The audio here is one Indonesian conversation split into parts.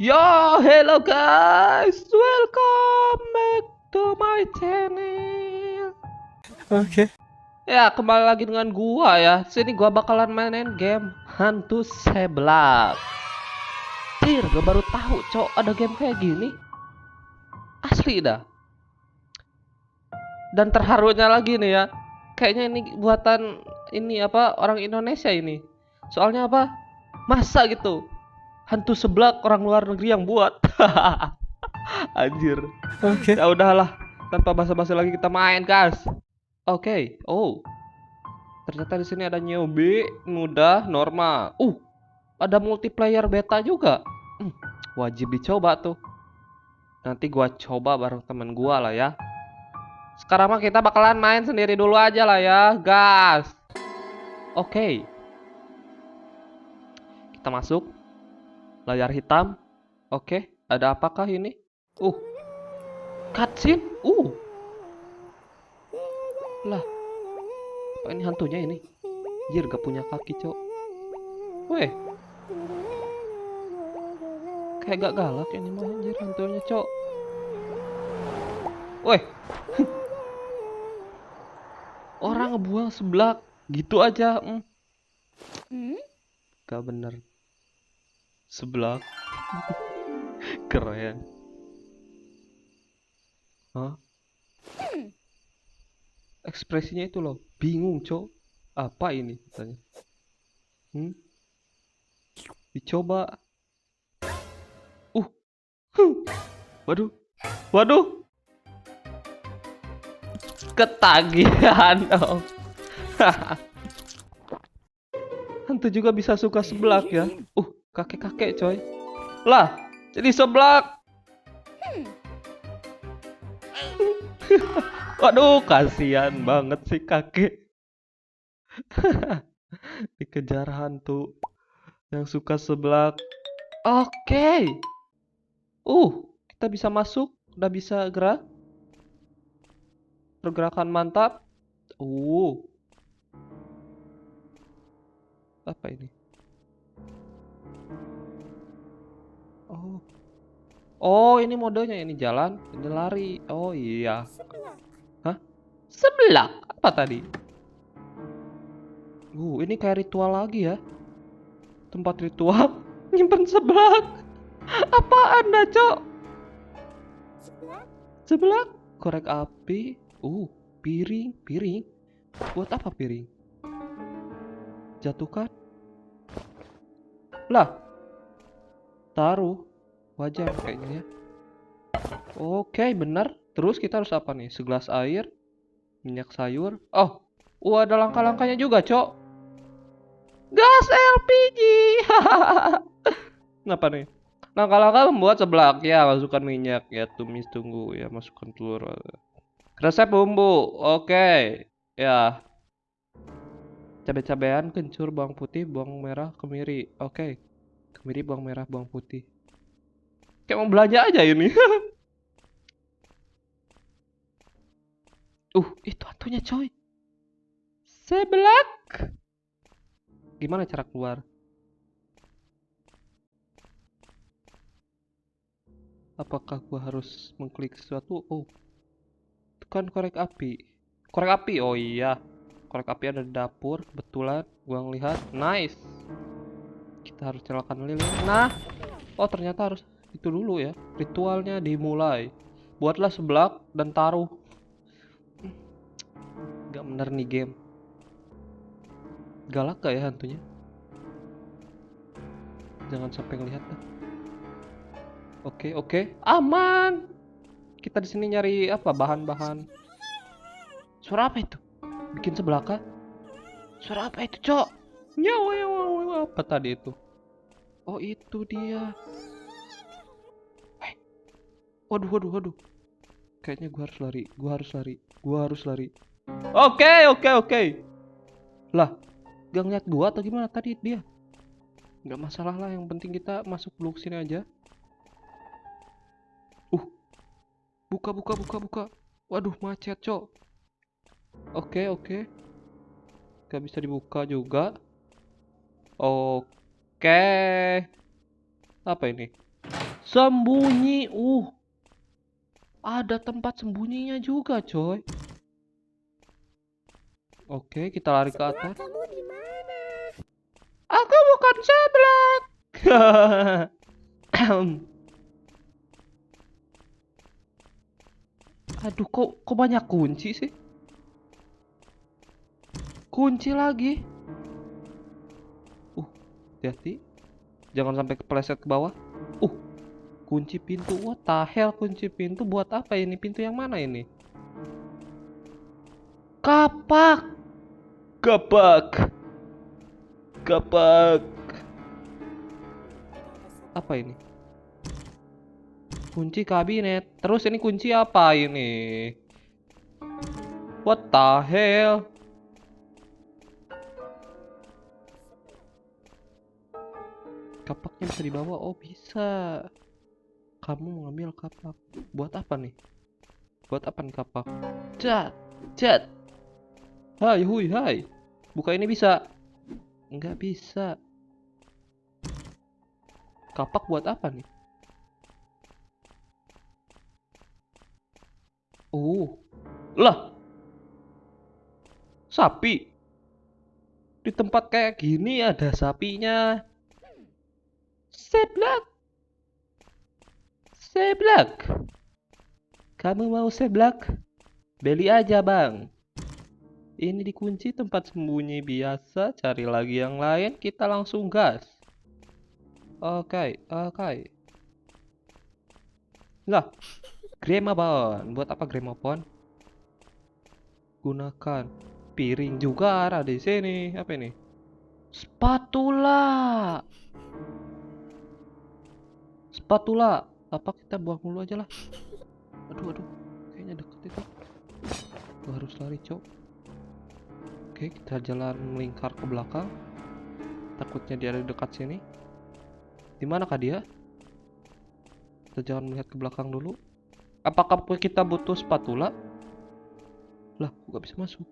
Yo, hello guys, welcome back to my channel. Oke. Ya, kembali lagi dengan gua ya. Sini gua bakalan mainin game Hantu Seblak. Gua baru tahu, cok, ada game kayak gini. Asli dah. Dan terharunya lagi nih ya. Kayaknya ini buatan ini apa orang Indonesia ini. Soalnya apa? Masa gitu. Hantu seblak orang luar negeri yang buat. Anjir. Oke. Ya udahlah, tanpa basa-basi lagi kita main, guys. Oke. Oh, ternyata di sini ada newbie, mudah, normal. Ada multiplayer beta juga. Wajib dicoba tuh. Nanti gua coba bareng temen gua lah ya. Sekarang mah kita bakalan main sendiri dulu aja lah ya, guys. Oke. Kita masuk. Layar hitam. Oke, ada apakah ini? Cutscene. Lah, apa ini hantunya ini? Jir, gak punya kaki, cok. Weh, kayak gak galak ini mah anjir hantunya, cok. Weh, orang ngebuang seblak gitu aja. Gak bener. Seblak. Keren. Hah? Ekspresinya itu loh, bingung, cok. Apa ini katanya? Dicoba. Uh. Waduh. Waduh. Ketagihan dong. Hantu juga bisa suka seblak ya. Kakek-kakek, coy. Lah, jadi seblak. Waduh, kasihan banget sih kakek. Dikejar hantu yang suka seblak. Oke. Kita bisa masuk, udah bisa gerak. Pergerakan mantap. Apa ini? Oh, ini modenya, ini jalan, ini lari. Oh iya. Hah? Seblak? Apa tadi? Ini kayak ritual lagi ya. Tempat ritual nyimpen seblak. Apa anda, cok? Seblak? Korek api. Piring. Buat apa piring? Jatuhkan. Lah, taruh. Wajar kayaknya ya. Oke, benar. Terus kita harus apa nih? Segelas air, minyak sayur. Ada langkah-langkahnya juga, cok. Gas LPG. Apa nih? Langkah-langkah membuat seblak. Ya, masukkan minyak. Ya, tumis, tunggu. Ya, masukkan telur. Resep bumbu. Oke. Ya, cabai-cabean, kencur, bawang putih, bawang merah, kemiri. Oke. Kemiri, bawang merah, bawang putih. Kayak mau belanja aja ini. Itu hantunya, coy. Seblak. Gimana cara keluar? Apakah gua harus mengklik sesuatu? Itu kan korek api. Korek api. Oh iya. Korek api ada di dapur. Kebetulan gua ngelihat. Nice. Kita harus nyalakan lilin. Nah. Ternyata harus itu dulu ya. Ritualnya dimulai. Buatlah seblak dan taruh. Gak bener nih game. Galak gak ya hantunya? Jangan sampai ngelihat dah. Oke. Aman. Kita di sini nyari apa? Bahan-bahan. Suara apa itu? Bikin seblak kah? Suara apa itu, cok? Nyawa. Apa tadi itu? Oh, itu dia. Waduh. Kayaknya gua harus lari. Oke. Lah, gak ngeliat gua atau gimana tadi dia? Gak masalah lah, yang penting kita masuk dulu sini aja. Buka. Waduh, macet, cok. Oke. Gak bisa dibuka juga. Oke. Apa ini? Sembunyi. Ada tempat sembunyinya juga, coy. Oke, kita lari ke atas. Kamu di mana? Aku bukan seblak. Aduh, kok banyak kunci sih? Kunci lagi. Hati-hati. Jangan sampai kepleset ke bawah. Kunci pintu. What the hell, kunci pintu buat apa ini? Pintu yang mana ini? Kapak. Kapak. Kapak. Apa ini? Kunci kabinet. Terus ini kunci apa ini? What the hell? Kapaknya bisa dibawa. Oh, bisa. Kamu mengambil kapak. Buat apa nih? Buat apa nih kapak? Cat. Cat. Hai, hui, hai. Buka ini bisa. Nggak bisa. Kapak buat apa nih? Lah, sapi. Di tempat kayak gini ada sapinya. Seblak. Seblak. Kamu mau seblak? Beli aja, Bang. Ini dikunci tempat sembunyi biasa. Cari lagi yang lain. Kita langsung gas. Oke. Lah, gramofon. Buat apa gramofon? Gunakan. Piring juga ada di sini. Apa ini? Spatula. Spatula. Apa kita buang dulu aja lah. Aduh. Kayaknya deket itu. Gua harus lari, cok. Oke, kita jalan melingkar ke belakang. Takutnya dia ada di dekat sini. Di manakah dia? Kita jangan melihat ke belakang dulu. Apakah kita butuh spatula? Lah, kok gak bisa masuk?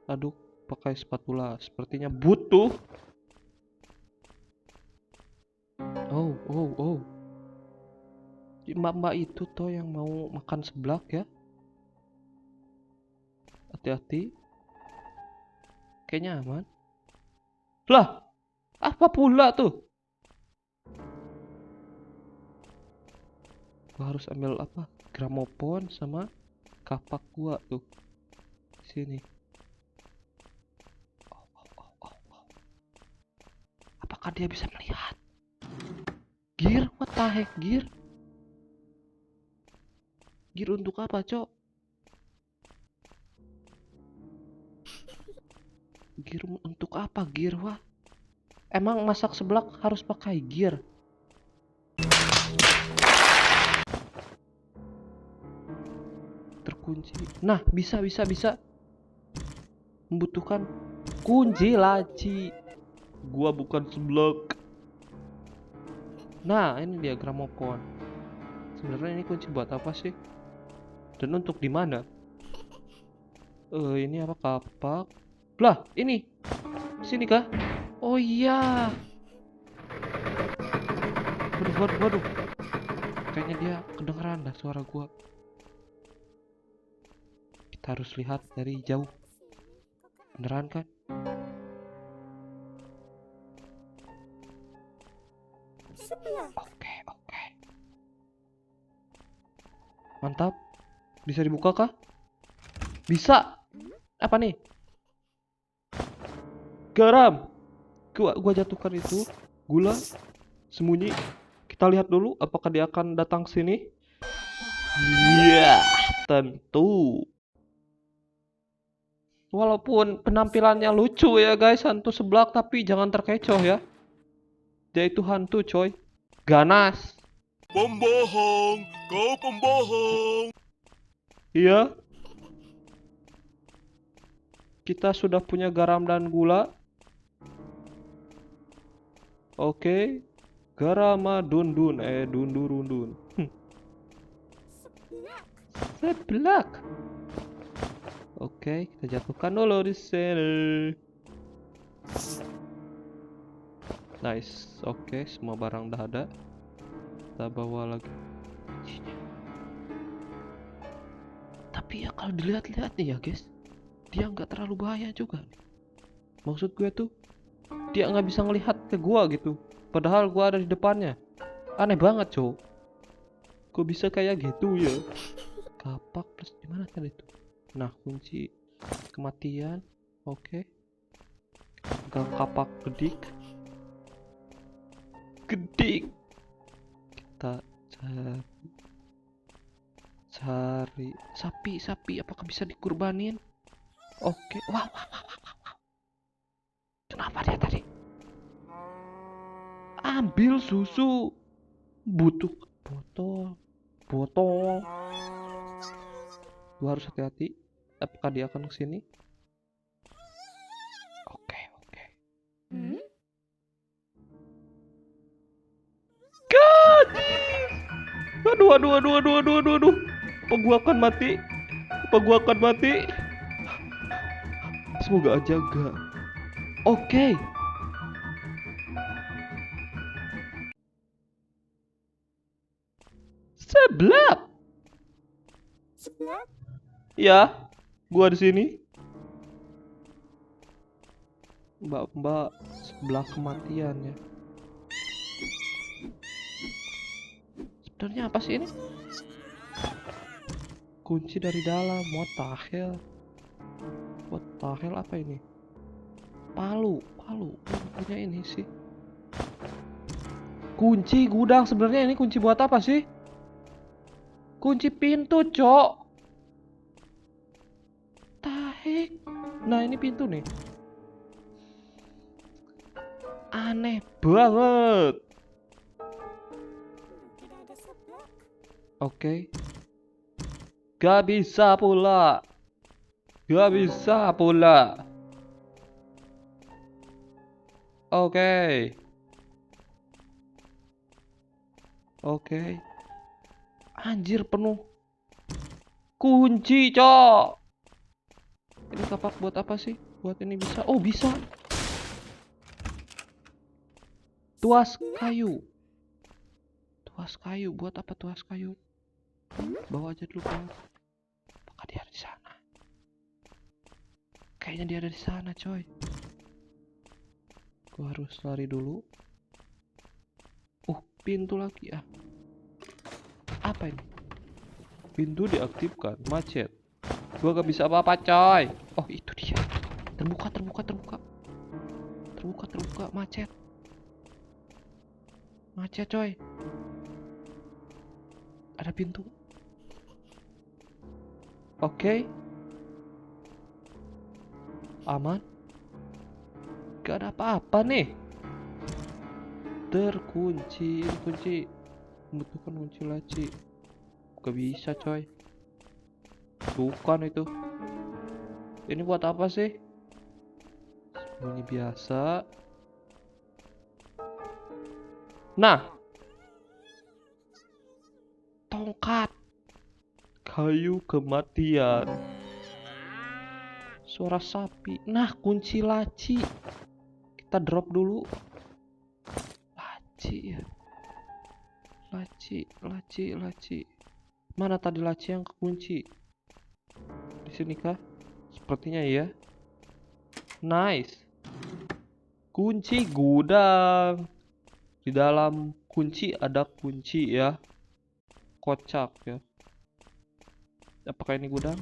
Aduh, pakai spatula. Sepertinya butuh. Oh. Mbak-mbak itu toh yang mau makan seblak ya. Hati-hati. Kayaknya aman. Lah, apa pula tuh? Gua harus ambil apa? Gramofon sama kapak gua tuh. Sini. Apakah dia bisa melihat? Gear? What the heck, gear? Gear untuk apa, cok? Gear untuk apa, gear? Wah. Emang masak seblak harus pakai gear? Terkunci. Nah, bisa. Membutuhkan kunci laci. Gua bukan seblak. Nah, ini dia gramofon. Sebenarnya ini kunci buat apa sih? Dan untuk di mana? Ini apa, kapak? Lah, ini. Sini kah? Oh iya. Waduh. Kayaknya dia kedengeran dah suara gua. Kita harus lihat dari jauh. Beneran kan? Oke. Mantap. Bisa dibuka kah? Bisa. Apa nih? Garam. Gua jatuhkan itu. Gula. Sembunyi. Kita lihat dulu apakah dia akan datang sini. Iya, tentu. Walaupun penampilannya lucu ya guys, hantu seblak, tapi jangan terkecoh ya. Dia itu hantu, coy. Ganas. Pembohong, kau pembohong. Iya. Kita sudah punya garam dan gula. Oke. Garama dundun. Dundurundun. Seblak. Oke, kita jatuhkan dulu di sini. Nice. Oke, semua barang udah ada. Kita bawa lagi. Tapi ya kalau dilihat-lihat nih ya guys, dia nggak terlalu bahaya juga. Maksud gue tuh, dia nggak bisa ngelihat ke gua gitu. Padahal gua ada di depannya. Aneh banget, cowok. Kok bisa kayak gitu ya? Kapak terus gimana tadi itu? Nah, kunci kematian. Oke. Pegang kapak gedik. Gedik. Kita cari sapi. Apakah bisa dikurbanin? Oke. Wah. Kenapa dia tadi? Ambil susu. Butuh botol. Gua harus hati-hati. Apakah dia akan kesini? Oke. God! Aduh. Apa gua akan mati? Semoga aja enggak. Oke. Seblak. Ya, gua di sini. Mbak sebelah kematian ya. Sebenarnya apa sih ini? Kunci dari dalam. What the hell apa ini? Palu. Punya ini sih. Kunci gudang. Sebenarnya ini kunci buat apa sih? Kunci pintu, cok. Tahek. Nah, ini pintu nih. Aneh banget. Oke. Gak bisa pula. Oke. Anjir penuh. Kunci, cok. Ini kapak buat apa sih? Buat ini bisa. Oh, bisa. Tuas kayu. Buat apa tuas kayu? Bawa aja dulu, Bang. Apakah dia ada di sana? Kayaknya dia ada di sana, coy. Gua harus lari dulu. Pintu lagi ah. Apa ini? Pintu diaktifkan, macet. Gua gak bisa apa-apa, coy. Oh, itu dia. Terbuka, macet. Macet, coy. Ada pintu. Oke. Aman. Gak ada apa-apa nih. Terkunci. Ini kunci. Membutuhkan kunci laci. Gak bisa, coy. Bukan itu. Ini buat apa sih? Bunyi biasa. Nah. Tongkat. Kayu kematian. Suara sapi. Nah, kunci laci. Kita drop dulu. Laci ya. Laci. Mana tadi laci yang kekunci? Di sini kah? Sepertinya ya. Nice. Kunci gudang. Di dalam kunci ada kunci ya. Kocak ya. Apakah ini gudang?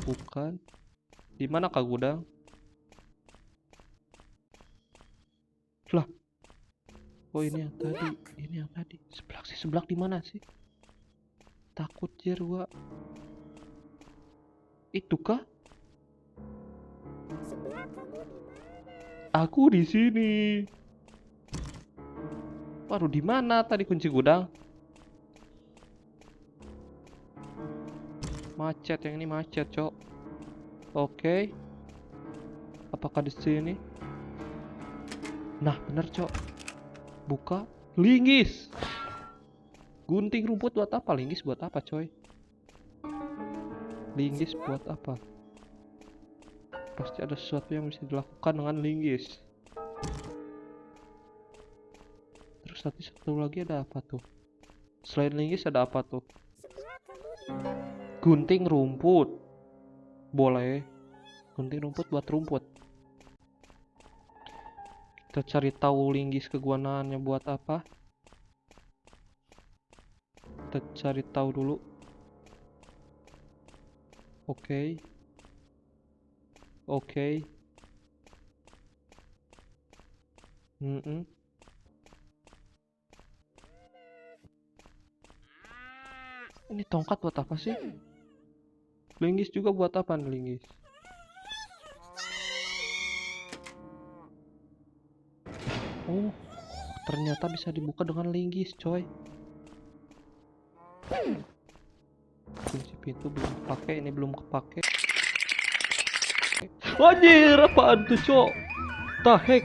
Bukan. Di mana kah gudang? Lah. Oh, ini yang tadi. Seblak di mana sih? Takut jir gua. Itu kah? Aku di sini. Waduh, di mana tadi kunci gudang? Macet, yang ini macet, cok. Oke. Apakah di sini? Nah, bener, cok. Buka. Linggis. Gunting rumput buat apa? Linggis buat apa, coy? Linggis buat apa? Pasti ada sesuatu yang bisa dilakukan dengan linggis. Terus tadi satu lagi ada apa tuh? Selain linggis ada apa tuh? Gunting rumput. Boleh. Gunting rumput buat rumput. Kita cari tahu linggis kegunaannya buat apa. Kita cari tahu dulu. Oke. Oke. Ini tongkat buat apa sih? Linggis juga buat apa nih linggis? Oh, ternyata bisa dibuka dengan linggis, coy. Kunci pintu belum kepake, ini belum kepake. Anjir, apaan tuh, cok? Tahek.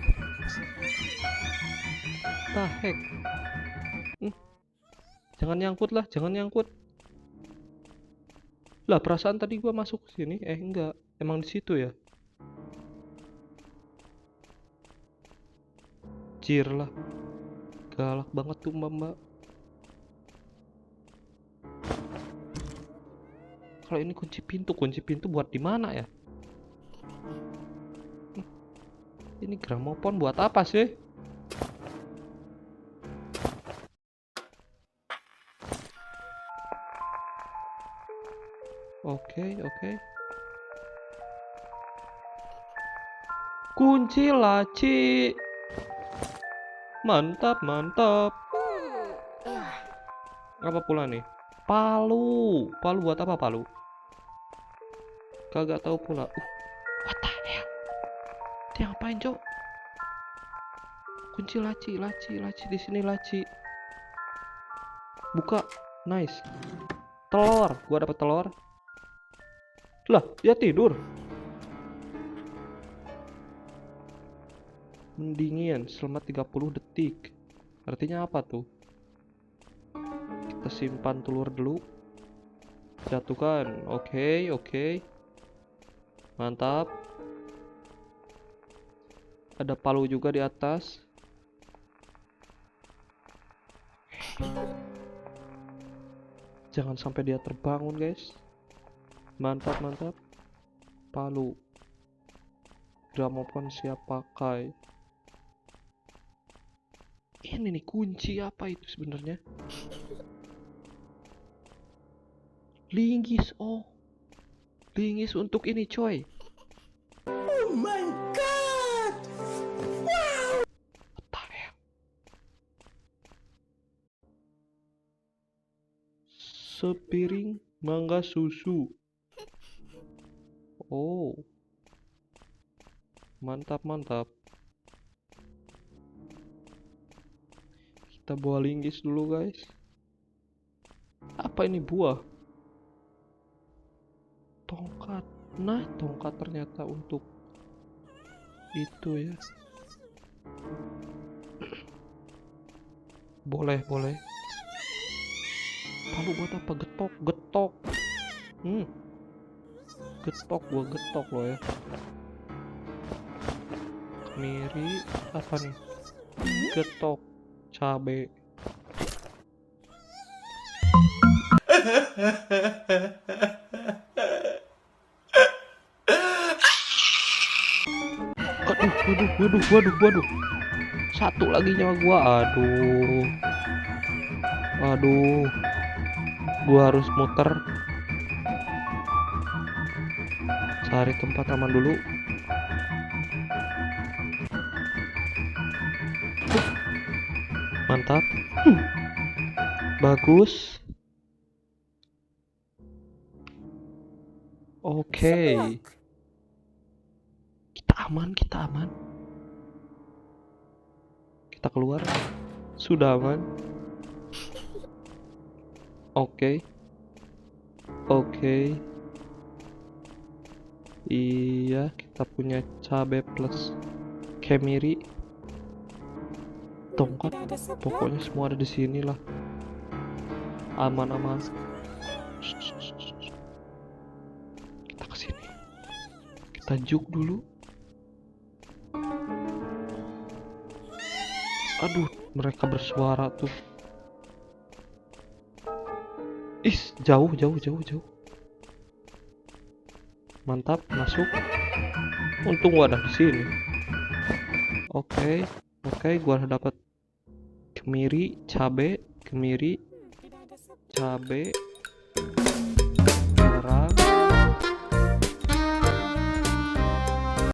Tahek. Jangan nyangkut lah, jangan nyangkut. Lah, perasaan tadi gua masuk ke sini, enggak. Emang di situ ya? Cir lah. Galak banget tuh mbak-mbak. Kalau ini kunci pintu buat di mana ya? Ini gramofon buat apa sih? Oke. Kunci laci. Mantap. Apa pula nih? Palu buat apa palu? Kagak tahu pula. What the hell? Dia ngapain, Cok? Kunci laci di sini laci. Buka. Nice. Telur, gua dapat telur. Lah, dia tidur. Mendingin selama 30 detik. Artinya apa tuh? Kita simpan telur dulu. Jatuhkan. Oke. Mantap. Ada palu juga di atas. Jangan sampai dia terbangun, guys. Mantap. Palu. Gramofon siap pakai. Ini nih kunci apa itu sebenarnya? Linggis. Oh. Linggis untuk ini, coy. Oh my god! Wow! What the hell? Sepiring mangga susu. Oh. Mantap. Kita bawa linggis dulu, guys. Apa ini buah? Tongkat. Nah, tongkat ternyata untuk itu ya. Boleh. Palu buat apa? Getok. Gua getok loh ya. Kemiri apa nih? Getok cabe. Waduh. Satu lagi nyawa gua. Aduh. Gua harus muter. Cari tempat aman dulu. Mantap. Bagus. Oke. Kita aman. Kita keluar. Sudah aman. Oke. Iya, kita punya cabe plus kemiri. Tongkat. Pokoknya semua ada di sini lah. Aman. Kita kesini. Kita juk dulu. Aduh, mereka bersuara tuh. Is, jauh, jauh, jauh, jauh. Mantap, masuk. Untung gua ada di sini. Oke, oke, gua dapat kemiri, cabe, kemiri, cabe.